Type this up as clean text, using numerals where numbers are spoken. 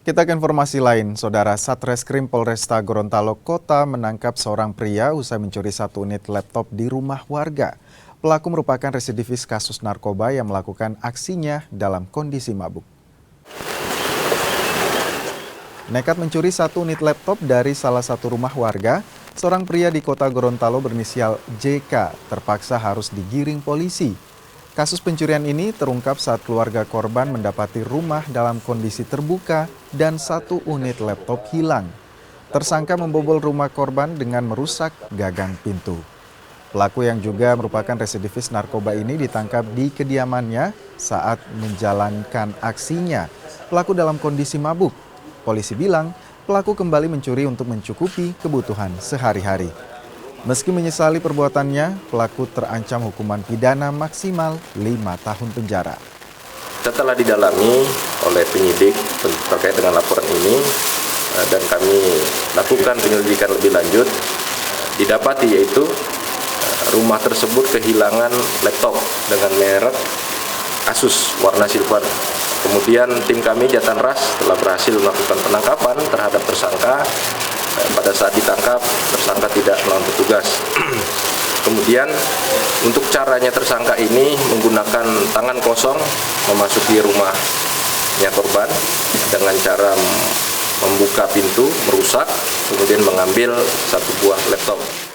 Kita ke informasi lain, Saudara. Satreskrim Polresta Gorontalo Kota menangkap seorang pria usai mencuri satu unit laptop di rumah warga. Pelaku merupakan residivis kasus narkoba yang melakukan aksinya dalam kondisi mabuk. Nekat mencuri satu unit laptop dari salah satu rumah warga, seorang pria di kota Gorontalo berinisial JK terpaksa harus digiring polisi. Kasus pencurian ini terungkap saat keluarga korban mendapati rumah dalam kondisi terbuka dan satu unit laptop hilang. Tersangka membobol rumah korban dengan merusak gagang pintu. Pelaku yang juga merupakan residivis narkoba ini ditangkap di kediamannya saat menjalankan aksinya. Pelaku dalam kondisi mabuk. Polisi bilang pelaku kembali mencuri untuk mencukupi kebutuhan sehari-hari. Meski menyesali perbuatannya, pelaku terancam hukuman pidana maksimal 5 tahun penjara. Setelah didalami oleh penyidik terkait dengan laporan ini dan kami lakukan penyelidikan lebih lanjut, didapati yaitu rumah tersebut kehilangan laptop dengan merek Asus warna silver. Kemudian tim kami Jatanras telah berhasil melakukan penangkapan terhadap tersangka. Pada saat ditangkap, tersangka tidak melawan petugas. Kemudian untuk caranya tersangka ini menggunakan tangan kosong memasuki rumahnya korban dengan cara membuka pintu, merusak, kemudian mengambil satu buah laptop.